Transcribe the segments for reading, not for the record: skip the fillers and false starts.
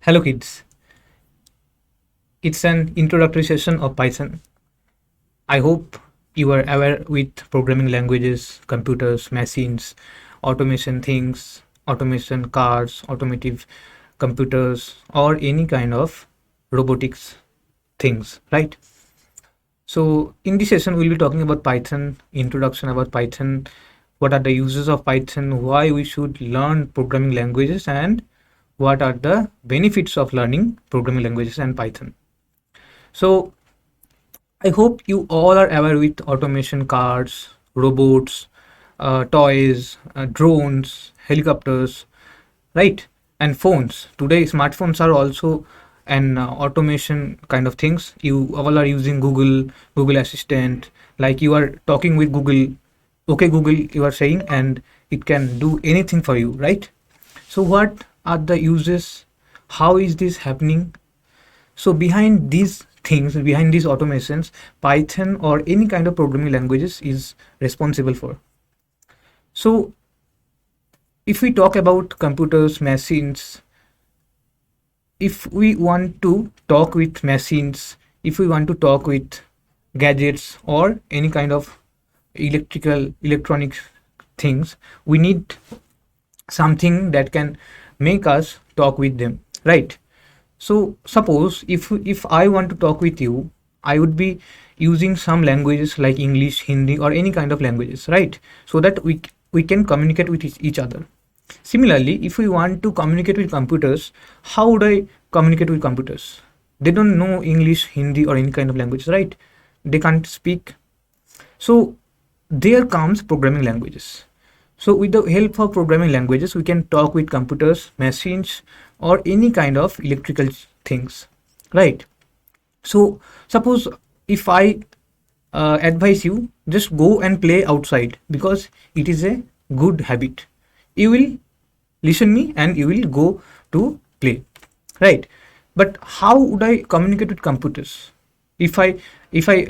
Hello kids, it's an introductory session of Python. I hope you are aware with programming languages, computers, machines, automation things, automation cars, automotive computers, or any kind of robotics things, right? So in this session, we'll be talking about Python, introduction about Python, what are the uses of Python, why we should learn programming languages, and what are the benefits of learning programming languages and Python. So I hope you all are aware with automation cars, robots, toys, drones, helicopters, right? And phones. Today, smartphones are also an automation kind of things. You all are using Google Assistant, like you are talking with Google. Okay, Google, you are saying, and it can do anything for you, right? So, what are the uses? How is this happening? So behind these things, behind these automations, Python or any kind of programming languages is responsible for. So if we talk about computers, machines, if we want to talk with machines, if we want to talk with gadgets or any kind of electronic things, we need something that can make us talk with them, right? So suppose if I want to talk with you, I would be using some languages like English, Hindi, or any kind of languages, right? So that we can communicate with each other. Similarly, if we want to communicate with computers, how would I communicate with computers? They don't know English, Hindi, or any kind of language, right? They can't speak. So there comes programming languages. So with the help of programming languages, we can talk with computers, machines, or any kind of electrical things, right? So suppose if I advise you, just go and play outside because it is a good habit. You will listen me and you will go to play, right? But how would I communicate with computers? If I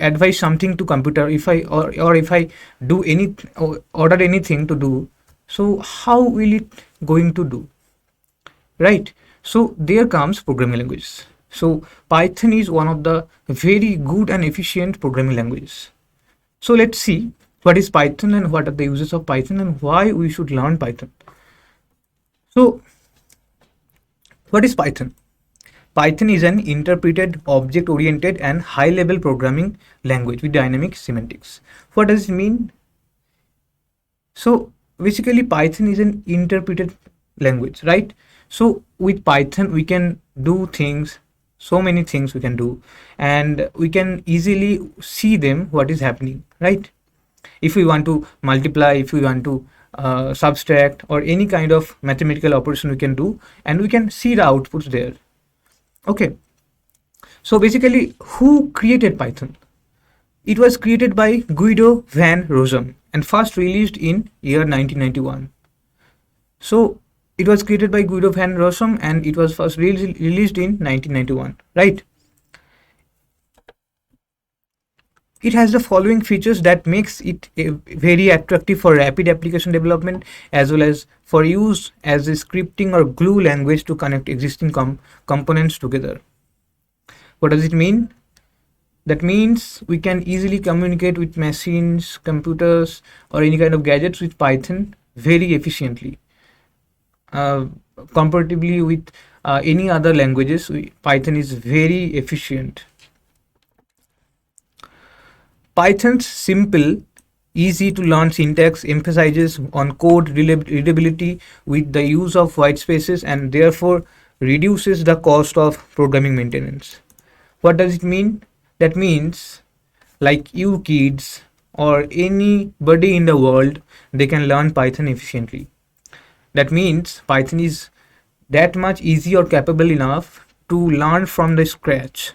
advise something to computer, if I or if I do any or order anything to do, so how will it going to do, right? So there comes programming languages. So Python is one of the very good and efficient programming languages. So let's see what is Python and what are the uses of Python and why we should learn Python. So what is Python? Python is an interpreted, object-oriented, and high-level programming language with dynamic semantics. What does it mean? So basically, Python is an interpreted language, right? So with Python, we can do things, so many things we can do, and we can easily see them what is happening, right? If we want to multiply, if we want to subtract, or any kind of mathematical operation we can do, and we can see the outputs there. Okay, so basically, who created Python? It was created by Guido van Rossum and first released in year 1991. So it was created by Guido van Rossum and it was first released in 1991, right? It has the following features that makes it very attractive for rapid application development as well as for use as a scripting or glue language to connect existing components together. What does it mean? That means we can easily communicate with machines, computers, or any kind of gadgets with Python very efficiently. Uh, Comparatively with any other languages, Python is very efficient. Python's simple, easy to learn syntax emphasizes on code readability with the use of white spaces and therefore reduces the cost of programming maintenance. What does it mean? That means like you kids or anybody in the world, they can learn Python efficiently. That means Python is that much easy or capable enough to learn from the scratch,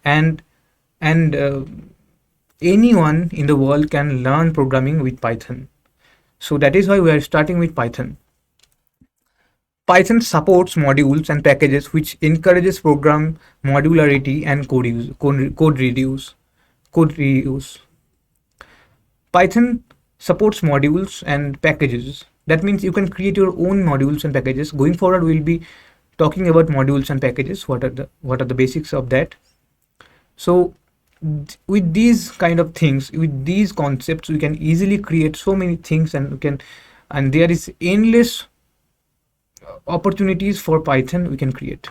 and and anyone in the world can learn programming with Python. So that is why we are starting with Python. Python supports modules and packages which encourages program modularity and code reuse. Python supports modules and packages. That means you can create your own modules and packages. Going forward, we'll be talking about modules and packages, what are the basics of that. So with these kind of things, with these concepts, we can easily create so many things, and there is endless opportunities for Python we can create.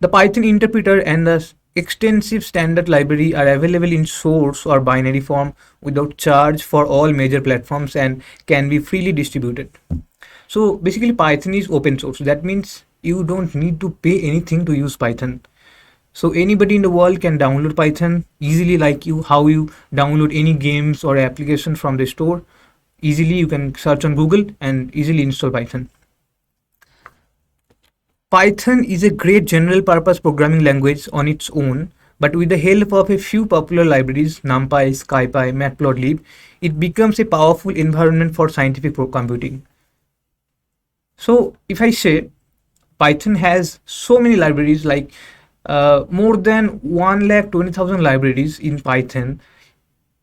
The Python interpreter and the extensive standard library are available in source or binary form without charge for all major platforms and can be freely distributed. So basically Python is open source. That means you don't need to pay anything to use Python. So anybody in the world can download Python easily, like how you download any games or application from the store. Easily you can search on Google and easily install Python. Python is a great general purpose programming language on its own, but with the help of a few popular libraries, NumPy, SciPy, Matplotlib, it becomes a powerful environment for scientific computing. So if I say Python has so many libraries, like more than 120,000 libraries in Python.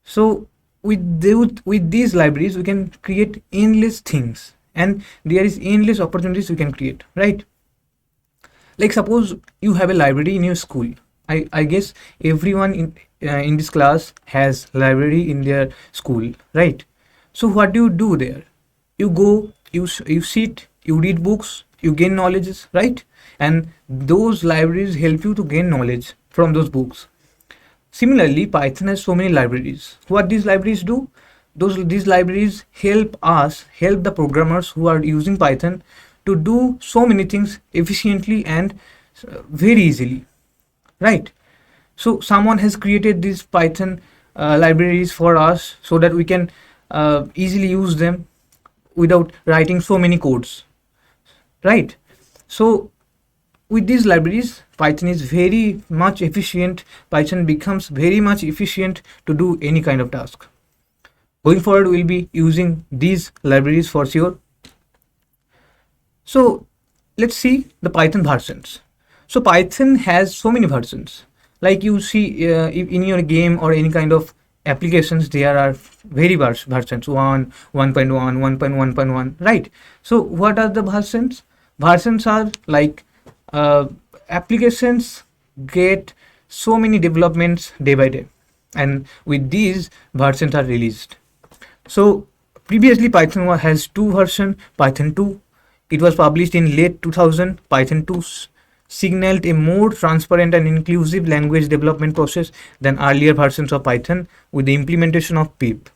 So with these libraries, we can create endless things, and there is endless opportunities we can create, right? Like suppose you have a library in your school. I guess everyone in this class has library in their school, right? So what do you do there? You go, you sit, you read books, you gain knowledge, right? And those libraries help you to gain knowledge from those books. Similarly, Python has so many libraries. What these libraries do? These libraries help the programmers who are using Python to do so many things efficiently and very easily, right? So someone has created these Python libraries for us so that we can easily use them without writing so many codes, right? So with these libraries, Python is very much efficient. Python becomes very much efficient to do any kind of task. Going forward, we'll be using these libraries for sure. So let's see the Python versions. So Python has so many versions. Like you see in your game or any kind of applications, there are very versions, 1, 1.1, 1.1.1, right? So what are the versions? Versions are like applications get so many developments day by day, and with these versions are released. So previously Python has two versions. Python 2, it was published in late 2000. Python 2 signaled a more transparent and inclusive language development process than earlier versions of Python with the implementation of pip.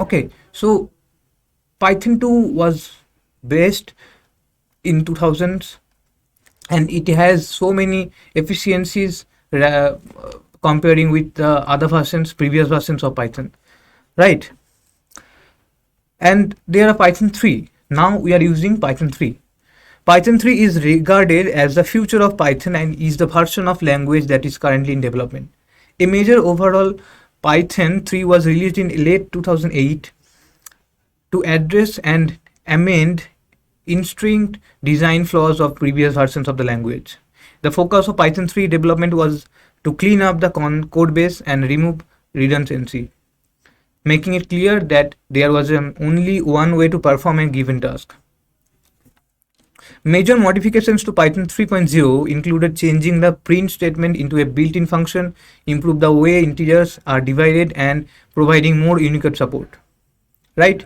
Okay, so Python 2 was based in 2000s, and it has so many efficiencies comparing with the other versions, previous versions of Python, right? And there are Python 3. Now we are using Python 3. Python 3 is regarded as the future of Python and is the version of language that is currently in development. A major overhaul, Python 3 was released in late 2008 to address and amend instinct design flaws of previous versions of the language. The focus of Python 3 development was to clean up the code base and remove redundancy, making it clear that there was only one way to perform a given task. Major modifications to Python 3.0 included changing the print statement into a built-in function, improve the way integers are divided, and providing more Unicode support. Right?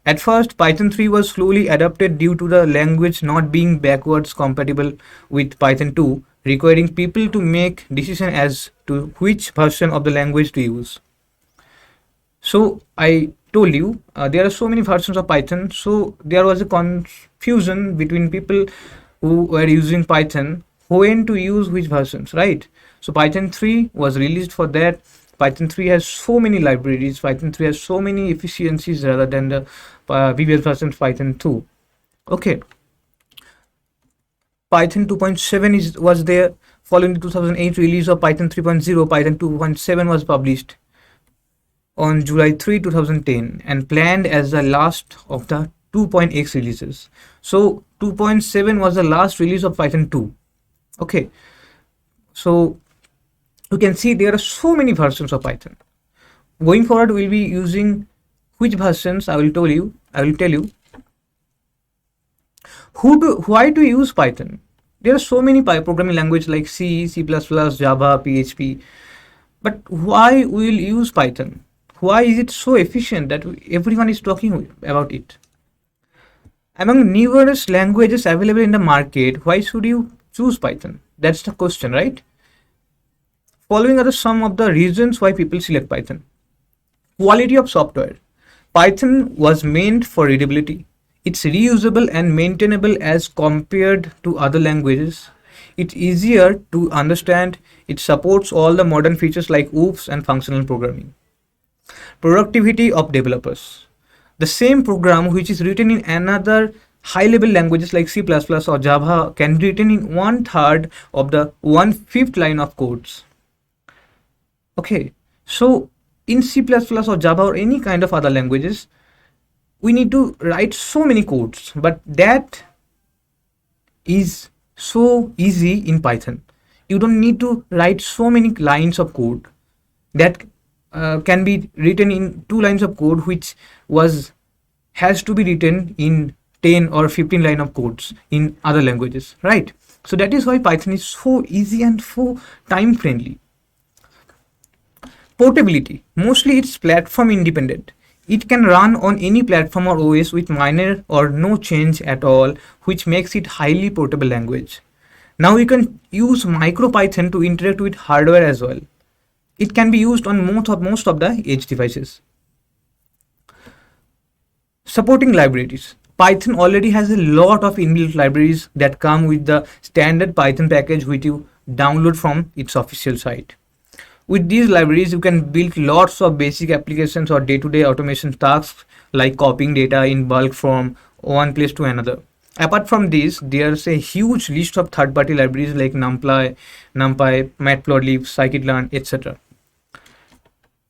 At first, Python 3 was slowly adopted due to the language not being backwards compatible with Python 2, requiring people to make decisions as to which version of the language to use. So I told you there are so many versions of Python, so there was a confusion between people who were using Python when to use which versions, right? So Python 3 was released for that. Python 3 has so many libraries. Python 3 has so many efficiencies rather than the previous version Python 2. Okay. Python 2.7 was there. Following the 2008 release of Python 3.0, Python 2.7 was published on July 3, 2010 and planned as the last of the 2.x releases. So 2.7 was the last release of Python 2. Okay. So you can see there are so many versions of Python. Going forward, we'll be using which versions. I will tell you Why to use Python? There are so many programming languages like C, C++, Java, PHP. But why we will use Python? Why is it so efficient that everyone is talking about it? Among numerous languages available in the market, why should you choose Python? That's the question, right? Following are some of the reasons why people select Python. Quality of software. Python was meant for readability. It's reusable and maintainable as compared to other languages. It's easier to understand. It supports all the modern features like OOPS and functional programming. Productivity of developers. The same program which is written in another high level languages like C++ or Java can be written in 1/3 of the 1/5 line of codes. Okay, so in C++ or Java or any kind of other languages, we need to write so many codes, but that is so easy in Python. You don't need to write so many lines of code. That can be written in 2 lines of code, which has to be written in 10 or 15 line of codes in other languages, right? So that is why Python is so easy and so time friendly. Portability. Mostly it's platform independent. It can run on any platform or OS with minor or no change at all, which makes it highly portable language. Now you can use MicroPython to interact with hardware as well. It can be used on most of the edge devices. Supporting libraries. Python already has a lot of inbuilt libraries that come with the standard Python package which you download from its official site. With these libraries, you can build lots of basic applications or day-to-day automation tasks like copying data in bulk from one place to another. Apart from this, there's a huge list of third-party libraries like NumPy, Matplotlib, Scikit-learn, etc.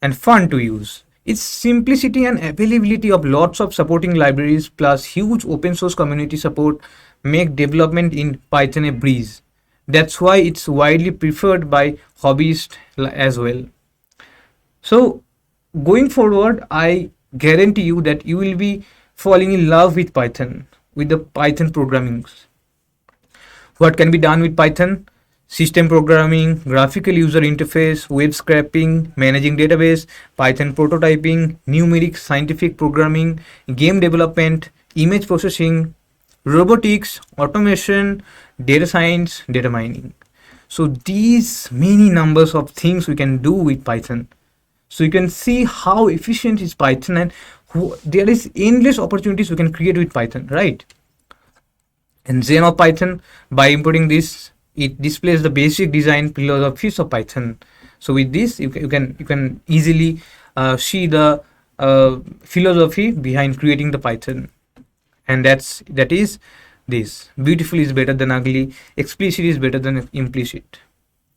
And fun to use. Its simplicity and availability of lots of supporting libraries plus huge open source community support make development in Python a breeze. That's why it's widely preferred by hobbyists as well. So going forward, I guarantee you that you will be falling in love with Python, with the Python programming. What can be done with Python? System programming, graphical user interface, web scraping, managing database, Python prototyping, numeric scientific programming, game development, image processing, robotics, automation, data science, data mining. So these many numbers of things we can do with Python. So you can see how efficient is Python, and there is endless opportunities we can create with Python, right? And Zen of Python, by importing this, it displays the basic design philosophies of Python. So with this, you can easily see the philosophy behind creating the Python, and that is this: beautiful is better than ugly, explicit is better than implicit,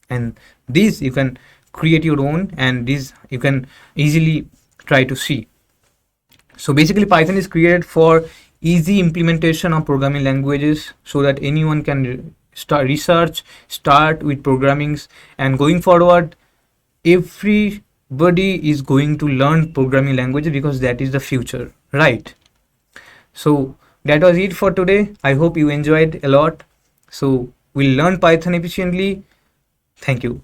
and this you can create your own, and this you can easily try to see. So basically, Python is created for easy implementation of programming languages so that anyone can start with programmings, and going forward everybody is going to learn programming languages because that is the future, right? So that was it for today. I hope you enjoyed a lot. So we'll learn Python efficiently. Thank you.